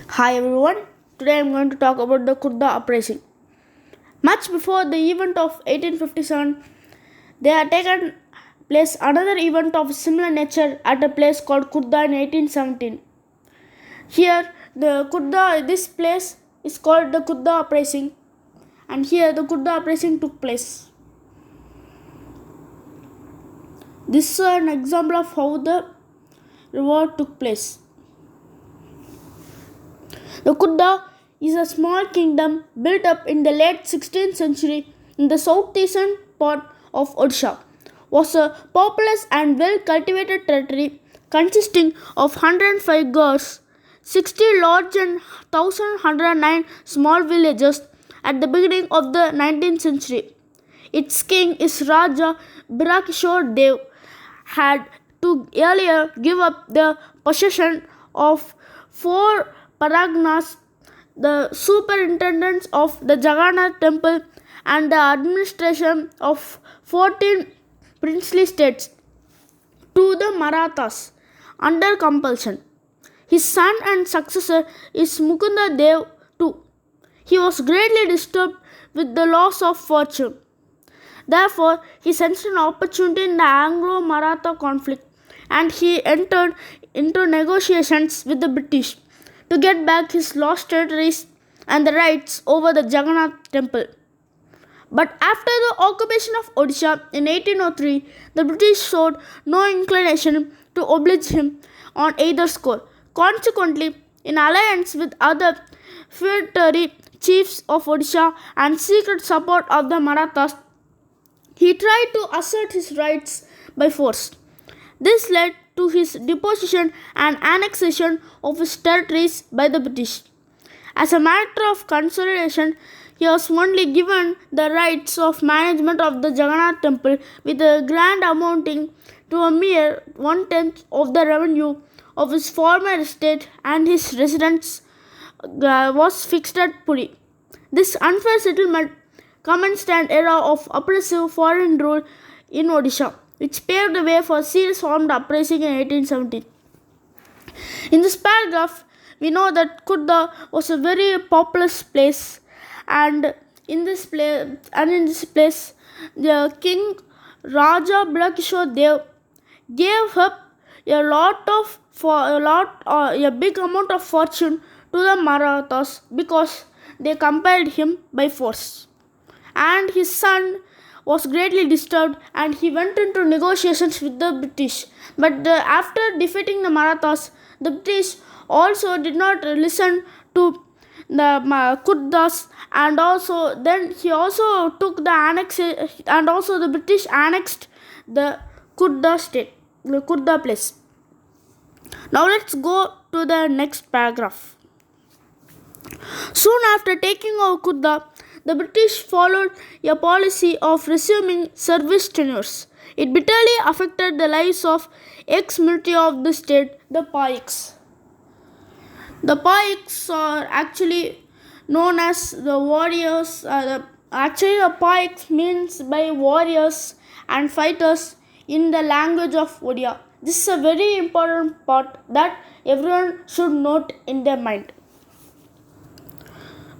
Hi everyone, today I am going to talk about the Khurda uprising. Much before the event of 1857, there had taken place another event of similar nature at a place called Khurda in 1817. Here, this place is called the Khurda uprising, and here the Khurda uprising took place. This is an example of how the revolt took place. The Khurda is a small kingdom built up in the late 16th century in the southeastern part of Odisha. Was a populous and well cultivated territory consisting of 105 gars, 60 large and 1109 small villages at the beginning of the 19th century. Its king is Raja Birakishore Dev had to earlier give up the possession of four paraganas, the superintendence of the Jagannath temple, and the administration of 14 princely states to the Marathas under compulsion. His son and successor is Mukunda Dev too. He was greatly disturbed with the loss of fortune. Therefore, he sensed an opportunity in the Anglo-Maratha conflict and he entered into negotiations with the British to get back his lost territories and the rights over the Jagannath temple. But after the occupation of Odisha in 1803, the British showed no inclination to oblige him on either score. Consequently, in alliance with other feudatory chiefs of Odisha and secret support of the Marathas, he tried to assert his rights by force. This led to his deposition and annexation of his territories by the British. As a matter of consideration, he was only given the rights of management of the Jagannath temple with a grant amounting to a mere one-tenth of the revenue of his former estate, and his residence was fixed at Puri. This unfair settlement commenced an era of oppressive foreign rule in Odisha, which paved the way for serious armed uprising in 1817. In this paragraph, we know that Khurda was a very populous place, and in this place, the king Raja Birakishore Dev gave up a big amount of fortune to the Marathas because they compelled him by force. And his son was greatly disturbed and he went into negotiations with the British. But after defeating the Marathas, the British also did not listen to the Khurdas, and also then he also took the and also the British annexed the Khurda state, the Khurda place. Now let's go to the next paragraph. Soon after taking over Khurda, the British followed a policy of resuming service tenures. It bitterly affected the lives of ex-military of the state, the Paiks. The Paiks are actually known as the warriors. The Paiks means by warriors and fighters in the language of Odia. This is a very important part that everyone should note in their mind.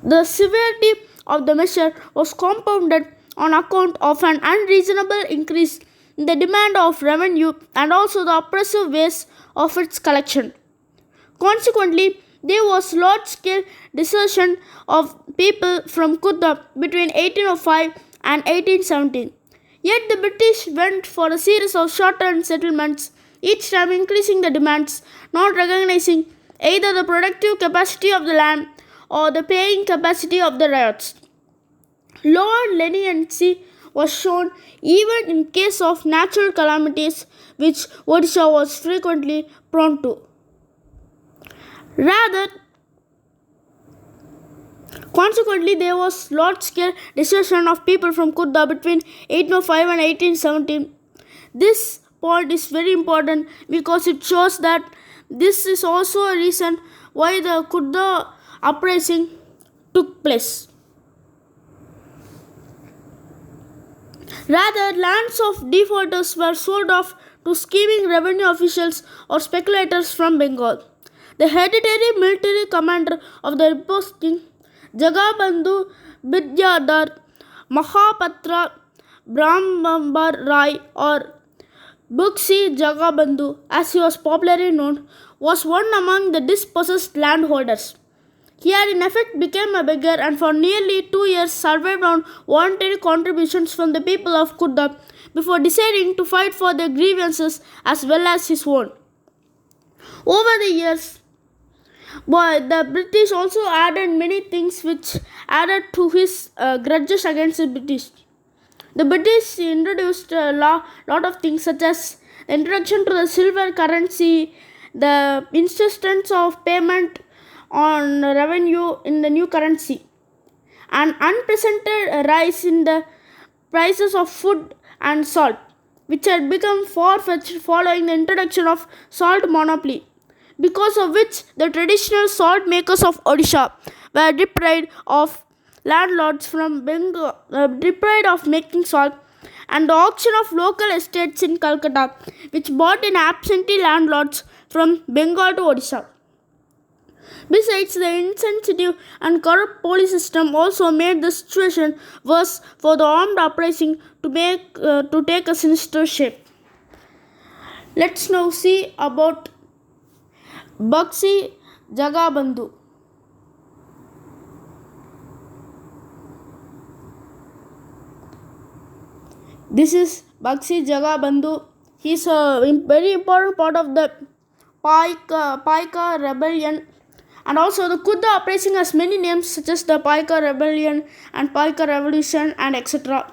The severity of the measure was compounded on account of an unreasonable increase in the demand of revenue and also the oppressive ways of its collection. Consequently, there was large-scale desertion of people from Khurda between 1805 and 1817. Yet the British went for a series of short-term settlements, each time increasing the demands, not recognizing either the productive capacity of the land or the paying capacity of the riots. Lower leniency was shown even in case of natural calamities, which Odisha was frequently prone to. Consequently, there was large-scale desertion of people from Khurda between 1805 and 1817. This point is very important because it shows that this is also a reason why the Khurda uprising took place. Rather, lands of defaulters were sold off to scheming revenue officials or speculators from Bengal. The hereditary military commander of the deposed king, Jagabandhu Vidyadhar Mahapatra Brahmambar Rai or Buxi Jagabandhu, as he was popularly known, was one among the dispossessed landholders. He had in effect become a beggar and for nearly 2 years survived on voluntary contributions from the people of Khurda before deciding to fight for their grievances as well as his own. Over the years, the British also added many things which added to his grudges against the British. The British introduced a lot of things such as the introduction to the silver currency, the insistence of payment on revenue in the new currency, an unprecedented rise in the prices of food and salt, which had become far-fetched following the introduction of salt monopoly, because of which the traditional salt makers of Odisha were deprived of landlords from Bengal, deprived of making salt, and the auction of local estates in Calcutta, which bought in absentee landlords from Bengal to Odisha. Besides, the insensitive and corrupt police system also made the situation worse for the armed uprising to take a sinister shape. Let's now see about Bakshi Jagabandhu. This is Bakshi Jagabandhu. He is a very important part of the Paika rebellion, and also the Khurda uprising has many names such as the Paika rebellion and Paika revolution and etc.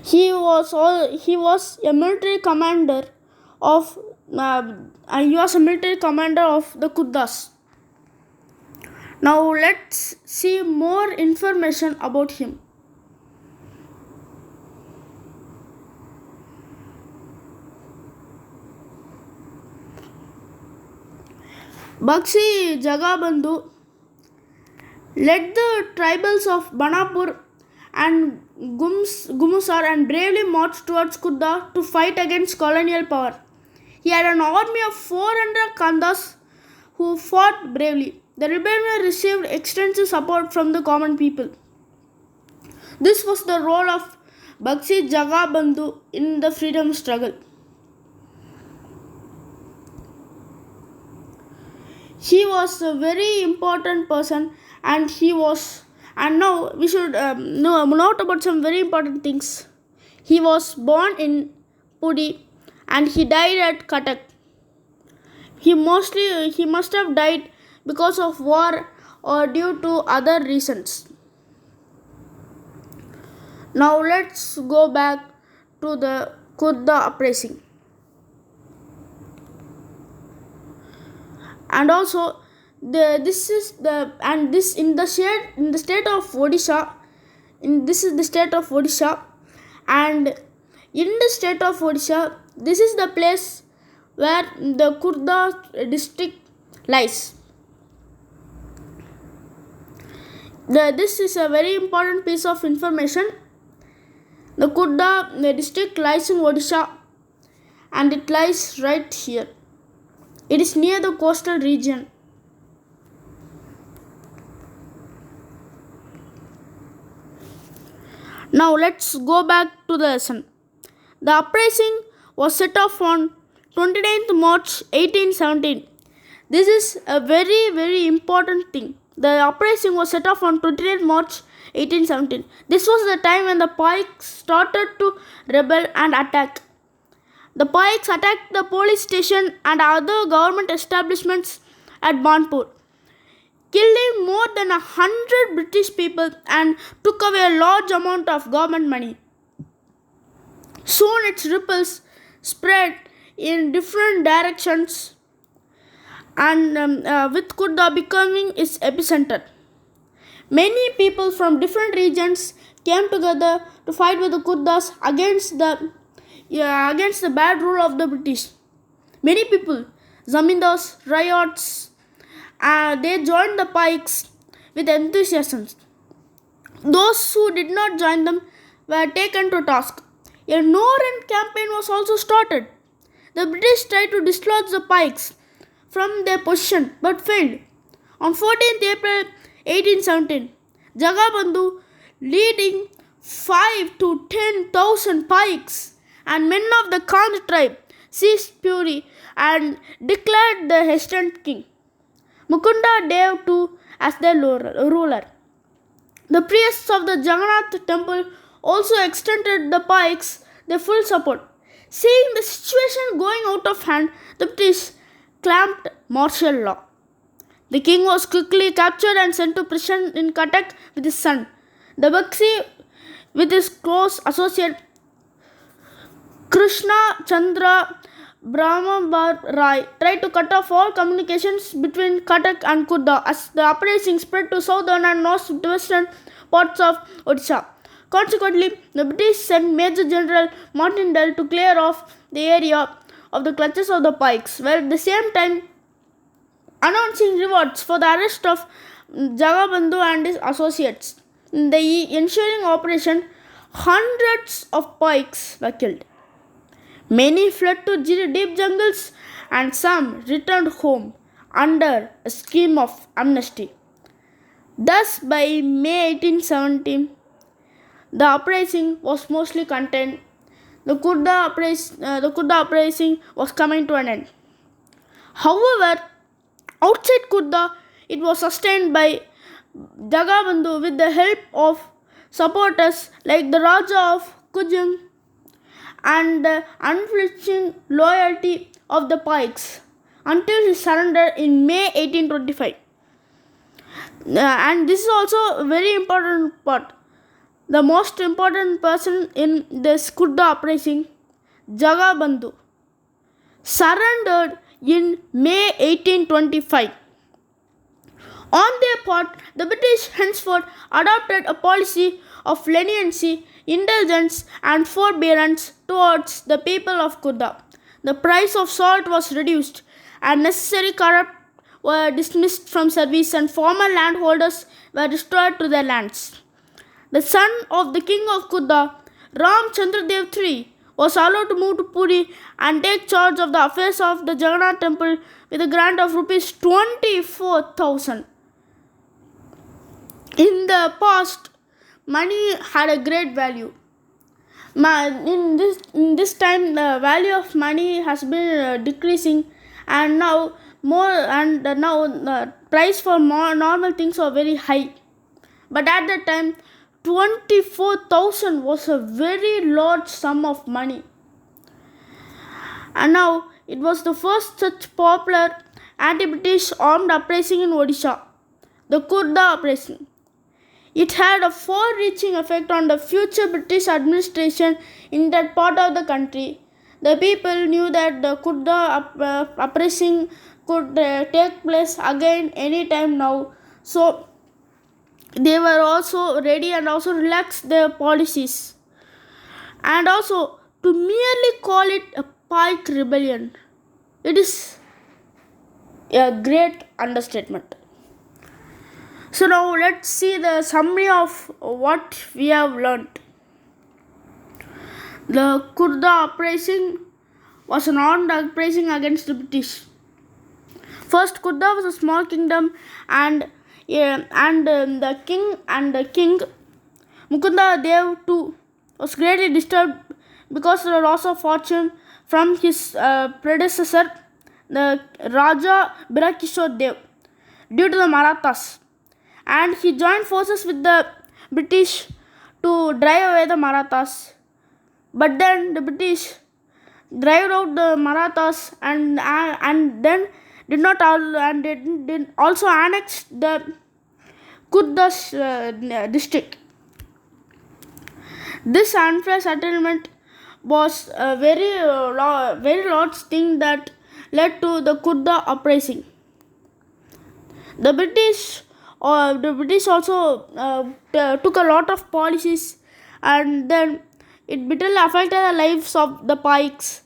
He was a military commander of the Khurdas. Now let's see more information about him. Bakshi Jagabandhu led the tribals of Banapur and Gumusar and bravely marched towards Khurda to fight against colonial power. He had an army of 400 Kandas who fought bravely. The rebellion received extensive support from the common people. This was the role of Bakshi Jagabandhu in the freedom struggle. He was a very important person, and now we should note about some very important things. He was born in Puri and he died at Cuttack. He must have died because of war or due to other reasons. Now let's go back to the Khurda uprising. And also this is the state of Odisha. This is the state of Odisha, and in the state of Odisha, this is the place where the Khurda district lies. This is a very important piece of information. The Khurda district lies in Odisha, and it lies right here. It is near the coastal region. Now let's go back to the lesson. The uprising was set off on 29th March 1817. This is a very important thing. The uprising was set off on 29th March 1817. This was the time when the Pikes started to rebel and attack. The Pikes attacked the police station and other government establishments at Banpur, killing more than 100 British people and took away a large amount of government money. Soon its ripples spread in different directions, and with Khurda becoming its epicenter. Many people from different regions came together to fight with the Khurdas against the bad rule of the British. Many people, zamindars, riots, they joined the Pikes with enthusiasm. Those who did not join them were taken to task. A no-rent campaign was also started. The British tried to dislodge the Pikes from their position but failed. On 14th April 1817, Jagabandhu, leading 5 to 10,000 Pikes and men of the Khan tribe, seized Puri and declared the hesitant king, Mukunda Dev II, as their ruler. The priests of the Jagannath temple also extended the Pikes their full support. Seeing the situation going out of hand, the British clamped martial law. The king was quickly captured and sent to prison in Cuttack with his son. The Bakshi, with his close associate Krishna Chandra Brahmabar Rai, tried to cut off all communications between Cuttack and Khurda as the uprising spread to southern and northwestern parts of Odisha. Consequently, the British sent Major General Martindale to clear off the area of the clutches of the Pikes, while at the same time announcing rewards for the arrest of Jagabandhu and his associates. In the ensuing operation, hundreds of Pikes were killed. Many fled to deep jungles and some returned home under a scheme of amnesty. Thus, by May 1817, the uprising was mostly contained. The Khurda uprising was coming to an end. However, outside Khurda, it was sustained by Jagabandhu with the help of supporters like the Raja of Kujung and the unflinching loyalty of the Pikes until his surrender in May 1825. And this is also a very important part. The most important person in this Khurda uprising, Jagabandhu, surrendered in May 1825. On their part, the British henceforth adopted a policy of leniency, indulgence, and forbearance towards the people of Khurda. The price of salt was reduced, and necessary corrupt were dismissed from service, and former landholders were restored to their lands. The son of the king of Khurda, Ram Chandradev III, was allowed to move to Puri and take charge of the affairs of the Jagannath temple with a grant of rupees 24,000. In the past, money had a great value. In this time, the value of money has been decreasing, and now the price for more normal things are very high. But at that time, 24,000 was a very large sum of money. And now it was the first such popular anti-British armed uprising in Odisha, the Khurda uprising. It had a far-reaching effect on the future British administration in that part of the country. The people knew that the Khurda uprising could take place again any time now. So they were also ready and also relaxed their policies. And also, to merely call it a Pike rebellion, it is a great understatement. So now let's see the summary of what we have learnt. The Khurda uprising was an armed uprising against the British. First, Khurda was a small kingdom, and the king Mukunda Dev II was greatly disturbed because of the loss of fortune from his predecessor, the Raja Birakishore Dev, due to the Marathas, and he joined forces with the British to drive away the Marathas. But then the British drive out the Marathas and then did not did also annex the Khurda district. This unfair settlement was a very large thing that led to the Khurda uprising. The British also took a lot of policies, and then it bitterly affected the lives of the Pikes.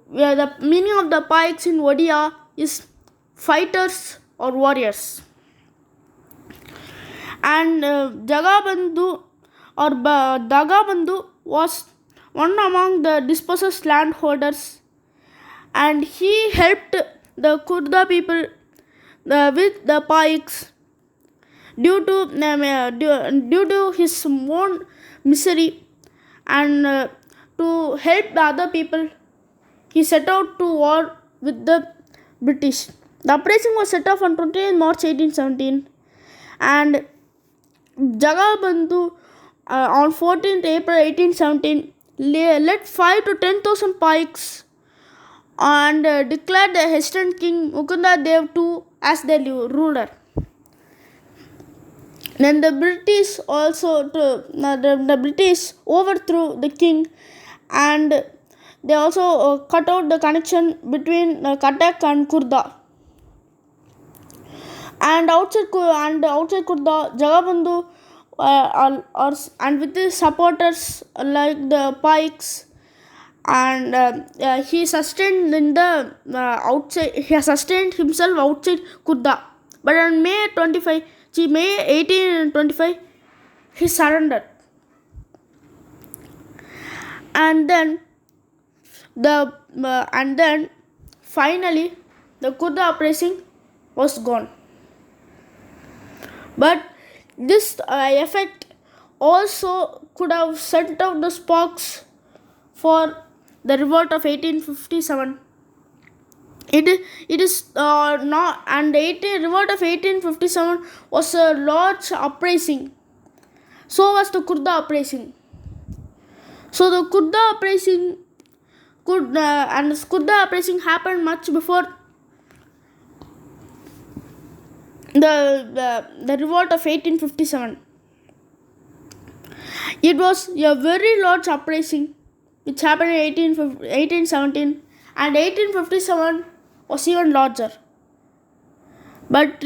Where the meaning of the Pikes in Odia is fighters or warriors. And Jagabandhu or Dagabandhu was one among the dispossessed landholders, and he helped the Khurda people with the pikes due to his own misery, and to help the other people he set out to war with the British. The uprising was set off on 20th March 1817, and Jagabandhu on 14th April 1817 led 5 to 10,000 pikes and declared the Hessian king Mukunda Dev II as their ruler. Then the British the British overthrew the king, and they also cut out the connection between Cuttack and Khurda. And outside Khurda, Jagabandhu and with his supporters like the Pikes, and he sustained in the outside. He has sustained himself outside Khurda. But on May 1825, he surrendered, and then finally the Khurda uprising was gone. But this effect also could have sent out the sparks for the revolt of 1857. It is not, and the revolt of 1857 was a large uprising. So was the Khurda uprising. So the Khurda uprising happened much before the revolt of 1857. It was a very large uprising which happened in 1817, and 1857 was even larger. But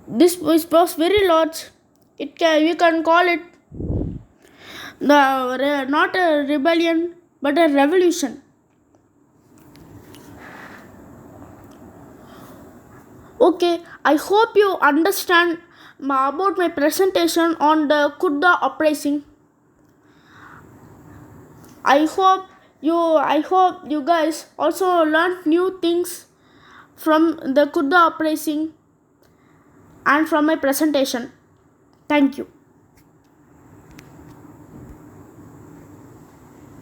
this was very large. We can call it not a rebellion but a revolution. Okay, I hope you understand about my presentation on the Khurda uprising. I hope you guys also learned new things from the Khurda uprising and from my presentation. Thank you.